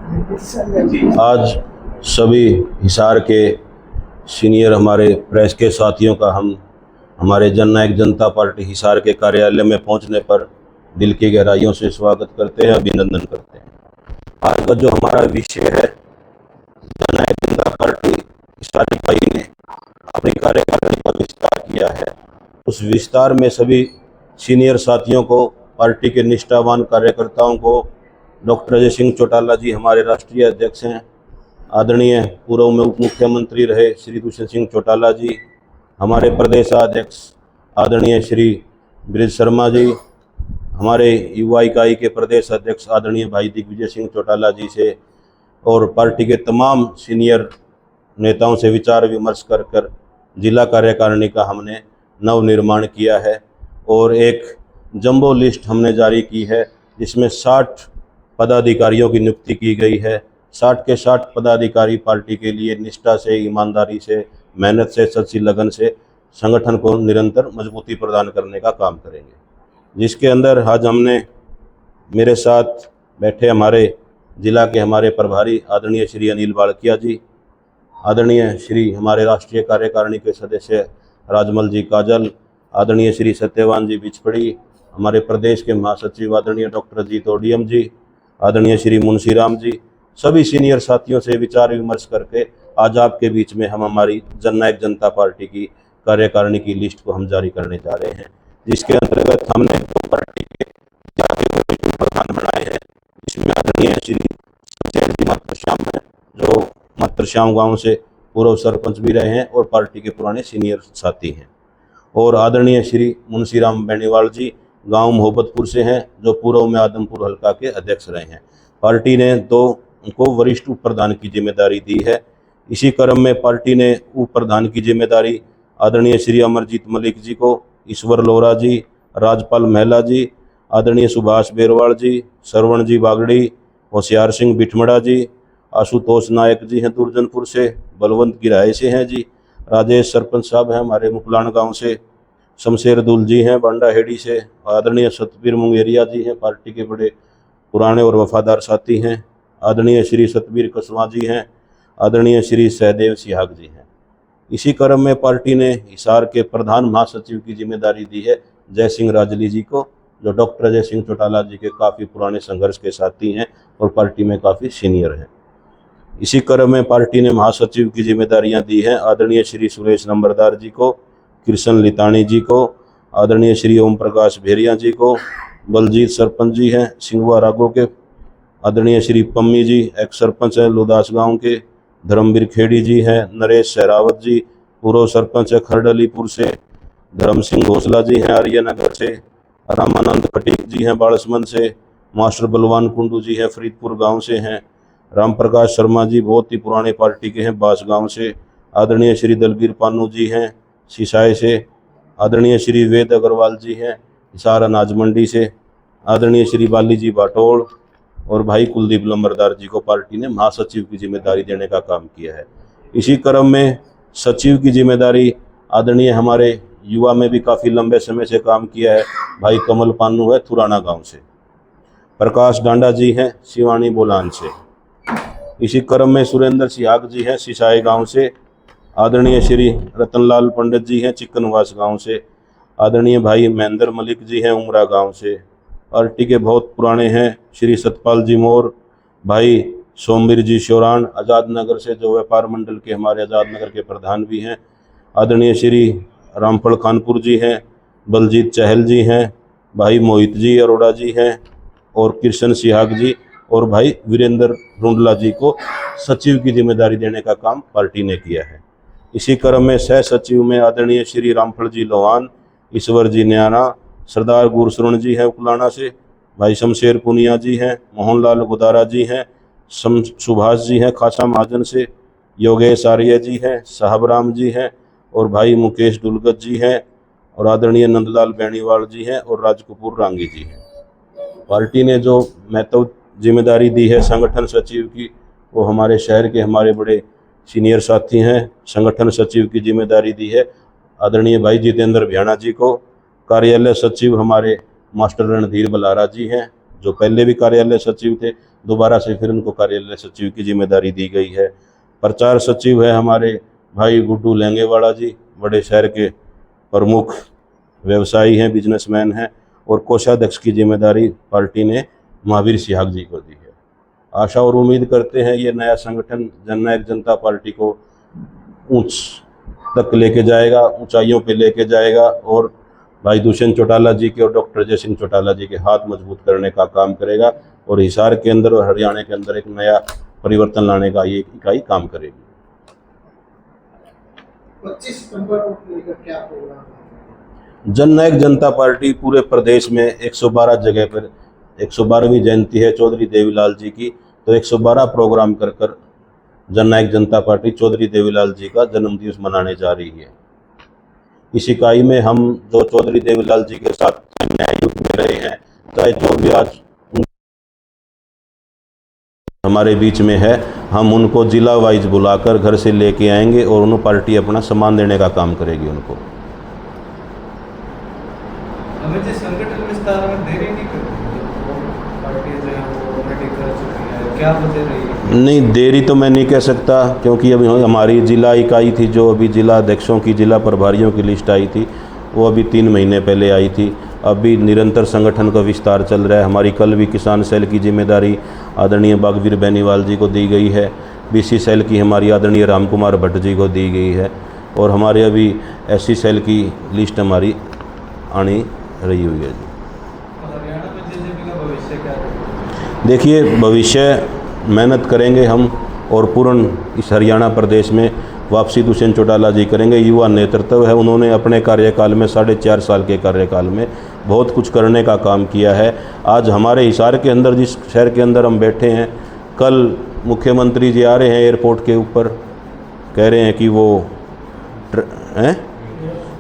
आज सभी हिसार के सीनियर हमारे प्रेस के साथियों का हम हमारे जननायक जनता पार्टी हिसार के कार्यालय में पहुंचने पर दिल की गहराइयों से स्वागत करते हैं, अभिनंदन करते हैं। आज का जो हमारा विषय है, जननायक जनता पार्टी हिसार इकाई ने अपनी कार्यकारिणी का विस्तार किया है। उस विस्तार में सभी सीनियर साथियों को, पार्टी के निष्ठावान कार्यकर्ताओं को, डॉक्टर अजय सिंह चौटाला जी हमारे राष्ट्रीय अध्यक्ष हैं, आदरणीय पूर्व में उप मुख्यमंत्री रहे श्री दुष्यंत सिंह चौटाला जी, हमारे प्रदेशाध्यक्ष आदरणीय श्री ब्रिज शर्मा जी, हमारे युवा इकाई के प्रदेश अध्यक्ष आदरणीय भाई दिग्विजय सिंह चौटाला जी से और पार्टी के तमाम सीनियर नेताओं से विचार विमर्श कर जिला कार्यकारिणी का हमने नवनिर्माण किया है और एक जंबो लिस्ट हमने जारी की है, जिसमें 60 पदाधिकारियों की नियुक्ति की गई है। 60 के 60 पदाधिकारी पार्टी के लिए निष्ठा से, ईमानदारी से, मेहनत से, सच्ची लगन से संगठन को निरंतर मजबूती प्रदान करने का काम करेंगे। जिसके अंदर आज हमने मेरे साथ बैठे हमारे जिला के हमारे प्रभारी आदरणीय श्री अनिल बाड़किया जी, आदरणीय श्री हमारे राष्ट्रीय कार्यकारिणी के सदस्य राजमल जी काजल, आदरणीय श्री सत्यवान जी बिचपड़ी, हमारे प्रदेश के महासचिव आदरणीय डॉक्टर अजीत ओडीएम जी, आदरणीय श्री मुंशीराम जी, सभी सीनियर साथियों से विचार विमर्श करके आज आपके बीच में हम हमारी जननायक जनता पार्टी की कार्यकारिणी की लिस्ट को हम जारी करने जा रहे हैं। जिसके अंतर्गत हमने दो पार्टी के प्रधान बनाए हैं, जिसमें आदरणीय श्री सचेल जी मात्रश्याम हैं, जो मात्रश्याम गांव से पूर्व सरपंच भी रहे हैं और पार्टी के पुराने सीनियर साथी हैं, और आदरणीय श्री मुंशीराम बेनीवाल जी गांव मोहब्बतपुर से हैं, जो पूर्व में आदमपुर हल्का के अध्यक्ष रहे हैं। पार्टी ने उनको वरिष्ठ उप प्रधान की जिम्मेदारी दी है। इसी क्रम में पार्टी ने उप प्रधान की जिम्मेदारी आदरणीय श्री अमरजीत मलिक जी को, ईश्वर लोहरा जी, राजपाल महिला जी, आदरणीय सुभाष बेरवाल जी, श्रवण जी बागड़ी, होशियार सिंह बिठमड़ा जी, आशुतोष नायक जी हैं दुर्जनपुर से, बलवंत गिराए से हैं जी, राजेश सरपंच साहब हैं हमारे मुकलान गांव से, शमशेर दुल जी हैं बांडा हेड़ी से, आदरणीय सतबीर मुंगेरिया जी हैं, पार्टी के बड़े पुराने और वफादार साथी हैं, आदरणीय श्री सतबीर कसवा जी हैं, आदरणीय श्री सहदेव सिहाग जी हैं। इसी क्रम में पार्टी ने हिसार के प्रधान महासचिव की जिम्मेदारी दी है जय सिंह राजली जी को, जो डॉक्टर अजय सिंह चौटाला जी के काफ़ी पुराने संघर्ष के साथी हैं और पार्टी में काफ़ी सीनियर हैं। इसी क्रम में पार्टी ने महासचिव की जिम्मेदारियां दी हैं आदरणीय श्री सुरेश नंबरदार जी को, कृष्ण लितानी जी को, आदरणीय श्री ओम प्रकाश भेरिया जी को, बलजीत सरपंच जी हैं सिंगवा रागो के, आदरणीय श्री पम्मी जी एक्स सरपंच हैं लुदास गांव के, धर्मवीर खेड़ी जी हैं, नरेश सहरावत जी पूर्व सरपंच है खरडलीपुर से, धर्म सिंह घोसला जी हैं आर्यनगर से, रामानंद खटीक जी हैं बाड़समंद से, मास्टर बलवान कुंडू जी हैं फरीदपुर गाँव से हैं, राम प्रकाश शर्मा जी बहुत ही पुराने पार्टी के हैं बास गांव से, आदरणीय श्री दलबीर पानू जी हैं सिसाई से, आदरणीय श्री वेद अग्रवाल जी हैं हिसार अनाज मंडी से, आदरणीय श्री बाली जी बाटोड़ और भाई कुलदीप लंबरदार जी को पार्टी ने महासचिव की जिम्मेदारी देने का काम किया है। इसी क्रम में सचिव की जिम्मेदारी आदरणीय हमारे युवा में भी काफ़ी लंबे समय से काम किया है भाई कमल पानू है थुराना गाँव से, प्रकाश डांडा जी हैं सिवानी बोलान से। इसी क्रम में सुरेंद्र सिहाग जी हैं सिसाई गांव से, आदरणीय श्री रतनलाल पंडित जी हैं चिकनवास गांव से, आदरणीय भाई महेंद्र मलिक जी हैं उमरा गांव से। पार्टी के बहुत पुराने हैं श्री सतपाल जी मोर, भाई सोमवीर जी शोरान आज़ाद नगर से, जो व्यापार मंडल के हमारे आज़ाद नगर के प्रधान भी हैं, आदरणीय श्री रामफल खानपुर जी हैं, बलजीत चहल जी हैं, भाई मोहित जी अरोड़ा जी हैं और कृष्ण सिहाग जी और भाई वीरेंद्र रुंडला जी को सचिव की जिम्मेदारी देने का काम पार्टी ने किया है। इसी क्रम में सह सचिव में आदरणीय श्री रामफल जी लोहान, ईश्वर जी न्याना, सरदार गुरसरण जी हैं उकलाना से, भाई शमशेर पुनिया जी हैं, मोहनलाल गुदारा जी हैं, सुभाष जी हैं खासा महाजन से, योगेश आर्य जी हैं, साहबराम जी हैं और भाई मुकेश दुलगत जी हैं और आदरणीय नंदलाल बेनीवाल जी हैं और राजकपूर रांगी जी हैं। पार्टी ने जो महत्व जिम्मेदारी दी है संगठन सचिव की, वो हमारे शहर के हमारे बड़े सीनियर साथी हैं। संगठन सचिव की जिम्मेदारी दी है आदरणीय भाई जितेंद्र भ्याणा जी को। कार्यालय सचिव हमारे मास्टर रणधीर बलारा जी हैं, जो पहले भी कार्यालय सचिव थे दोबारा से फिर उनको कार्यालय सचिव की जिम्मेदारी दी गई है। प्रचार सचिव है हमारे भाई गुड्डू लहंगेवाड़ा जी, बड़े शहर के प्रमुख व्यवसायी हैं, बिजनेसमैन हैं, और कोषाध्यक्ष की जिम्मेदारी पार्टी ने महावीर सिहाग जी को दी है। आशा और उम्मीद करते हैं ये नया संगठन जननायक जनता पार्टी को ऊंच तक लेके जाएगा, ऊंचाइयों पे लेके जाएगा, और भाई दुष्यंत चौटाला जी के और डॉक्टर जय सिंह चौटाला जी के हाथ मजबूत करने का काम करेगा, और हिसार के अंदर और हरियाणा के अंदर एक नया परिवर्तन लाने का ये इकाई काम करेगी। 25 सितंबर को लेकर क्या प्रोग्राम है? जननायक जनता पार्टी पूरे प्रदेश में 112 जगह पर 112वीं जयंती है चौधरी देवीलाल जी की, तो 112 प्रोग्राम कर कर जननायक जनता पार्टी चौधरी देवीलाल जी का जन्मदिवस मनाने जा रही है। इस इकाई में हम जो चौधरी देवीलाल जी के साथ न्याय युग में रहे हैं, चाहे जो भी आज हमारे बीच में है, हम उनको जिला वाइज बुलाकर घर से लेके आएंगे और उन्हें पार्टी अपना सम्मान देने का काम करेगी। उनको हमें जिस संगठन विस्तार में देरी नहीं करती, पार्टी जो है वो ऑलरेडी कर चुकी है, क्या वजह रही है? नहीं, देरी तो मैं नहीं कह सकता, क्योंकि अभी हमारी जिला इकाई थी, जो अभी जिला अध्यक्षों की, जिला प्रभारियों की लिस्ट आई थी, वो अभी 3 महीने पहले आई थी। अभी निरंतर संगठन का विस्तार चल रहा है। हमारी कल भी किसान सेल की जिम्मेदारी आदरणीय बागवीर बेनीवाल जी को दी गई है, बीसी सेल की हमारी आदरणीय रामकुमार भट्ट जी को दी गई है, और हमारे अभी एससी सेल की लिस्ट हमारी आनी रही हुई है। हरियाणा में जेजेपी का भविष्य क्या है? देखिए, भविष्य मेहनत करेंगे हम, और पूर्ण इस हरियाणा प्रदेश में वापसी दुष्यंत चौटाला जी करेंगे। युवा नेतृत्व है, उन्होंने अपने कार्यकाल में 4.5 साल के कार्यकाल में बहुत कुछ करने का काम किया है। आज हमारे हिसार के अंदर, जिस शहर के अंदर हम बैठे हैं, कल मुख्यमंत्री जी आ रहे हैं एयरपोर्ट के ऊपर, कह रहे हैं कि वो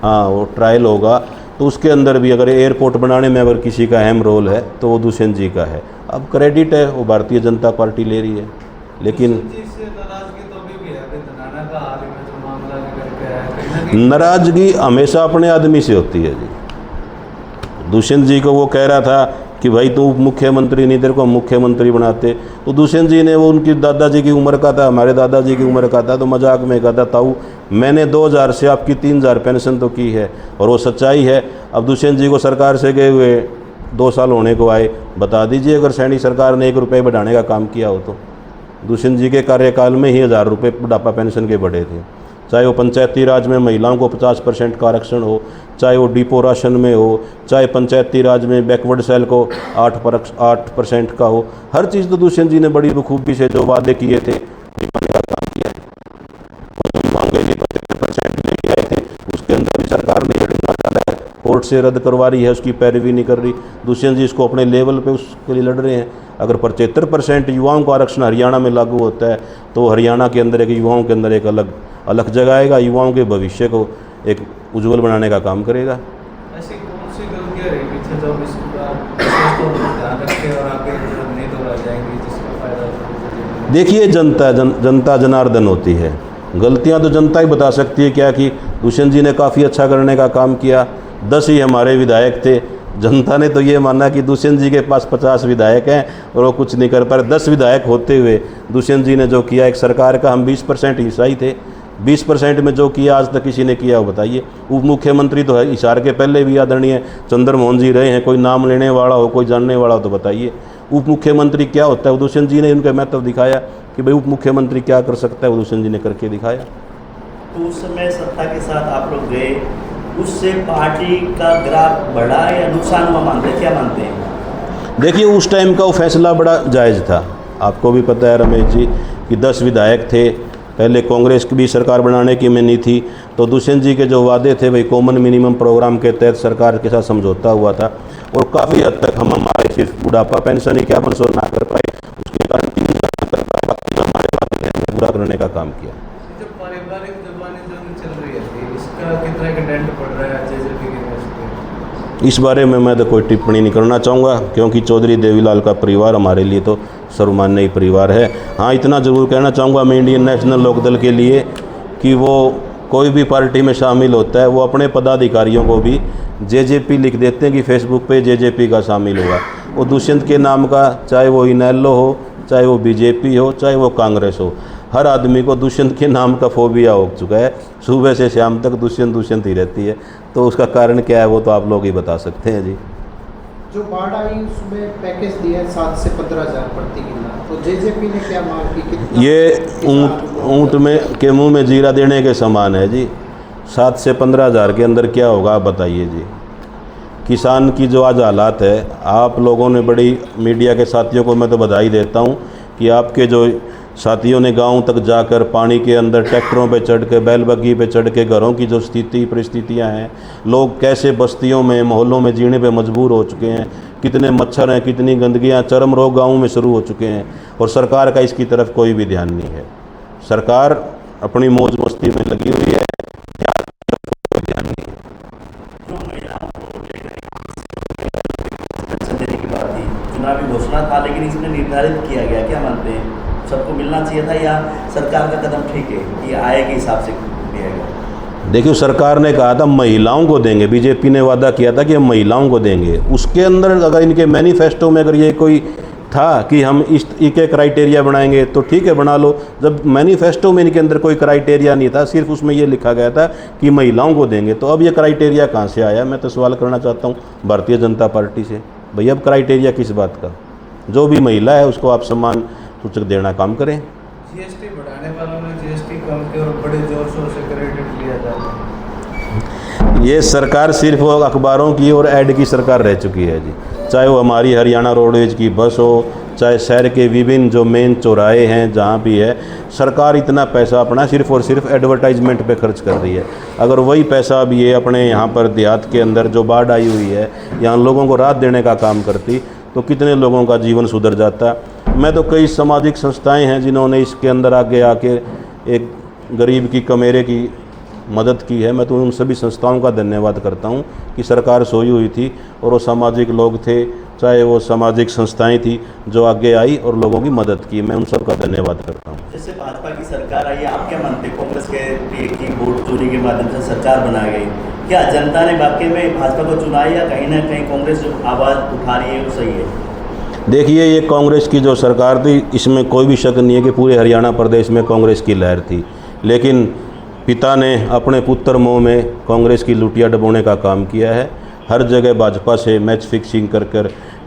वो ट्रायल होगा, तो उसके अंदर भी अगर एयरपोर्ट बनाने में अगर किसी का अहम रोल है तो वो दुष्यंत जी का है। अब क्रेडिट है वो भारतीय जनता पार्टी ले रही है, लेकिन नाराजगी हमेशा अपने आदमी से होती है जी। दुष्यंत जी को वो कह रहा था कि भाई तू मुख्यमंत्री नहीं, तेरे को मुख्यमंत्री बनाते, तो दुष्यंत जी ने, वो उनकी दादाजी की उम्र का था, हमारे दादाजी की उम्र का था, तो मजाक में कहा था, ताऊ मैंने 2000 से आपकी 3000 पेंशन तो की है, और वो सच्चाई है। अब दुष्यंत जी को सरकार से गए हुए 2 साल होने को आए, बता दीजिए अगर सैनी सरकार ने 1 रुपये बढ़ाने का काम किया हो तो। दुष्यंत जी के कार्यकाल में ही 1000 रुपये बुढ़ापा पेंशन के बढ़े थे, चाहे वो पंचायती राज में महिलाओं को 50% का आरक्षण हो, चाहे वो डिपो राशन में हो, चाहे पंचायती राज में बैकवर्ड सेल को 8% का हो। हर चीज़ तो दुष्यंत जी ने बड़ी बखूबी से जो वादे किए थे का काम किया है। मांगे भी 75% लेके आए थे, उसके अंदर भी सरकार ने डाला है, कोर्ट से रद्द करवा रही है, उसकी पैरवी नहीं कर रही। दुष्यंत जी इसको अपने लेवल पे उसके लिए लड़ रहे हैं। अगर 75% युवाओं का आरक्षण हरियाणा में लागू होता है तो हरियाणा के अंदर एक युवाओं के अंदर एक अलग जगाएगा, युवाओं के भविष्य को एक उज्जवल बनाने का काम करेगा। ऐसी कौन सी गलतियां रही पीछे जो इस बार ध्यान रखें और आगे नहीं दोहराई जाएंगी, जिसका फायदा? देखिए, जनता जनार्दन होती है, गलतियां तो जनता ही बता सकती है क्या कि दुष्यंत जी ने काफ़ी अच्छा करने का काम किया। 10 ही हमारे विधायक थे, जनता ने तो ये माना कि दुष्यंत जी के पास 50 विधायक हैं और वो कुछ नहीं कर पा रहे। 10 विधायक होते हुए दुष्यंत जी ने जो किया, एक सरकार का हम 20% हिस्सा ही थे, 20% में जो किया आज तक किसी ने किया हो बताइए। उप मुख्यमंत्री तो है हिसार के पहले भी आदरणीय चंद्रमोहन जी रहे हैं, कोई नाम लेने वाला हो, कोई जानने वाला हो तो बताइए। उप मुख्यमंत्री क्या होता है, वो दुष्यंत जी ने उनका महत्व दिखाया कि भाई उप मुख्यमंत्री क्या कर सकता है, वो दुष्यंत जी ने करके दिखाया। तो उस समय सत्ता के साथ आप लोग गए, उससे पार्टी का ग्राफ बढ़ा या नुकसान हुआ मानते, क्या मानते हैं? देखिए, उस टाइम का वो फैसला बड़ा जायज़ था। आपको भी पता है रमेश जी कि 10 विधायक थे, पहले कांग्रेस की भी सरकार बनाने की में नहीं थी, तो दुष्यंत जी के जो वादे थे भाई कॉमन मिनिमम प्रोग्राम के तहत सरकार के साथ समझौता हुआ था, और काफ़ी हद तक हम हमारे सिर्फ बुढ़ापा पेंशन ही क्या बंसो ना कर पाए, उसके कारण 3000 कर पाए, बाकी हमारे वादे पूरा करने का काम किया। जो पारिवारिक जबानी जो चल रही है, इसका कितना का डेंट पड़ रहा है जेजेपी के नेतृत्व? इस बारे में मैं तो कोई टिप्पणी नहीं करना चाहूँगा, क्योंकि चौधरी देवीलाल का परिवार हमारे लिए तो सर्वमान्य ही परिवार है। हाँ, इतना ज़रूर कहना चाहूँगा मैं इंडियन नेशनल लोकदल के लिए कि वो कोई भी पार्टी में शामिल होता है, वो अपने पदाधिकारियों को भी जेजेपी लिख देते हैं कि फेसबुक पे जेजेपी का शामिल हुआ। वो दुष्यंत के नाम का, चाहे वो इनेलो हो, चाहे वो बीजेपी हो चाहे वो कांग्रेस हो, हर आदमी को दुष्यंत के नाम का फोबिया हो चुका है। सुबह से शाम तक दुष्यंत दुष्यंत ही रहती है। तो उसका कारण क्या है वो तो आप लोग ही बता सकते हैं जी। जो बाढ़ आई उसमें पैकेज दिया है 7 से 15,000 प्रति किला, तो जेजेपी ने क्या मांग की? कितना ये ऊँट में के मुंह में जीरा देने के समान है जी। 7 से 15,000 के अंदर क्या होगा आप बताइए जी। किसान की जो आज हालात है, आप लोगों ने बड़ी, मीडिया के साथियों को मैं तो बधाई देता हूँ कि आपके जो साथियों ने गांव तक जाकर पानी के अंदर ट्रैक्टरों पे चढ़ के, बैल बग्गी पे चढ़ के घरों की जो परिस्थितियां हैं, लोग कैसे बस्तियों में मोहल्लों में जीने पे मजबूर हो चुके हैं, कितने मच्छर हैं, कितनी गंदगियां, चरम रोग गाँव में शुरू हो चुके हैं और सरकार का इसकी तरफ कोई भी ध्यान नहीं है। सरकार अपनी मौज मस्ती में लगी हुई है, कोई ध्यान नहीं है। चुनावी घोषणा था लेकिन इसमें निर्धारित किया गया, क्या मानते हैं सबको मिलना चाहिए था या सरकार का कदम ठीक है कि आय के हिसाब से दिया गया? देखिए, सरकार ने कहा था महिलाओं को देंगे, बीजेपी ने वादा किया था कि हम महिलाओं को देंगे। उसके अंदर अगर इनके मैनिफेस्टो में अगर ये कोई था कि हम इस के क्राइटेरिया बनाएंगे तो ठीक है, बना लो। जब मैनिफेस्टो में इनके अंदर कोई क्राइटेरिया नहीं था, सिर्फ उसमें ये लिखा गया था कि महिलाओं को देंगे, तो अब ये क्राइटेरिया कहाँ से आया? मैं तो सवाल करना चाहता हूँ भारतीय जनता पार्टी से, भैया अब क्राइटेरिया किस बात का? जो भी महिला है उसको आप सम्मान सूचक देना काम करें। जीएसटी बढ़ाने वालों ने जीएसटी कम किया और बड़े जोर शोर से क्रेडिट लिया जाता है। ये सरकार सिर्फ वो अखबारों की और ऐड की सरकार रह चुकी है जी। चाहे वो हमारी हरियाणा रोडवेज की बस हो, चाहे शहर के विभिन्न जो मेन चौराहे हैं जहाँ भी है, सरकार इतना पैसा अपना सिर्फ और सिर्फ एडवर्टाइजमेंट पे खर्च कर रही है। अगर वही पैसा भी ये अपने यहाँ पर देहात के अंदर जो बाढ़ आई हुई है, यहाँ लोगों को राहत देने का काम करती तो कितने लोगों का जीवन सुधर जाता। मैं तो कई सामाजिक संस्थाएं हैं जिन्होंने इसके अंदर आगे आके एक गरीब की कमेरे की मदद की है। मैं तो उन सभी संस्थाओं का धन्यवाद करता हूं कि सरकार सोई हुई थी और वो सामाजिक लोग थे, चाहे वो सामाजिक संस्थाएं थी जो आगे आई और लोगों की मदद की। मैं उन सब का धन्यवाद करता हूं। जैसे भाजपा की सरकार आई, आप क्या मानते हैं कांग्रेस की वोट चोरी के माध्यम से सरकार बनाई गई, क्या जनता ने वाकई में भाजपा को चुना या कहीं ना कहीं कांग्रेस जो आवाज़ उठा रही है वो सही है? देखिए, ये कांग्रेस की जो सरकार थी इसमें कोई भी शक नहीं है कि पूरे हरियाणा प्रदेश में कांग्रेस की लहर थी, लेकिन पिता ने अपने पुत्र मोह में कांग्रेस की लुटिया डबोने का काम किया है। हर जगह भाजपा से मैच फिक्सिंग कर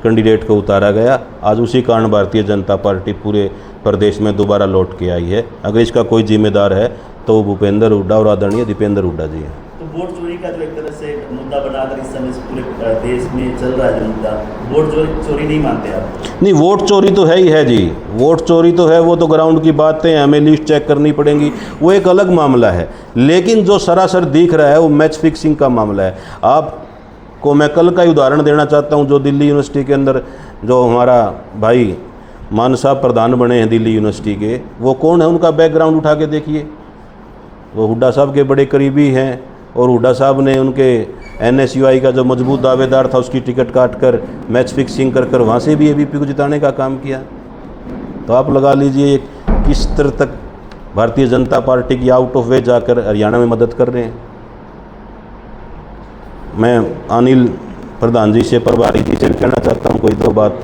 कैंडिडेट को उतारा गया। आज उसी कारण भारतीय जनता पार्टी पूरे प्रदेश में दोबारा लौट के आई है। अगर इसका कोई जिम्मेदार है तो वो भूपेंद्र हुड्डा और आदरणीय दीपेंद्र हुड्डा जी हैं। तो वोट चोरी का जो एक तरह से मुद्दा बनाकर इस समय पूरे देश में चल रहा है जो मुद्दा, वोट चोरी नहीं मानते आप? नहीं, वोट चोरी तो है ही है जी, वोट चोरी तो है, वो तो ग्राउंड की बातें हैं, हमें लिस्ट चेक करनी पड़ेंगी, वो एक अलग मामला है। लेकिन जो सरासर दिख रहा है वो मैच फिक्सिंग का मामला है। आपको मैं कल का ही उदाहरण देना चाहता हूँ। जो दिल्ली यूनिवर्सिटी के अंदर जो हमारा भाई मान साहब प्रधान बने हैं दिल्ली यूनिवर्सिटी के, वो कौन है? उनका बैकग्राउंड उठा के देखिए। वो हुड्डा साहब के बड़े करीबी हैं और हुड्डा साहब ने उनके NSUI का जो मजबूत दावेदार था उसकी टिकट काट कर मैच फिक्सिंग कर वहाँ से भी ABP को जिताने का काम किया। तो आप लगा लीजिए किस तरह तक भारतीय जनता पार्टी की आउट ऑफ वे जाकर हरियाणा में मदद कर रहे हैं। मैं अनिल प्रधान जी से, प्रभारी जी से कहना चाहता हूँ कोई दो बात।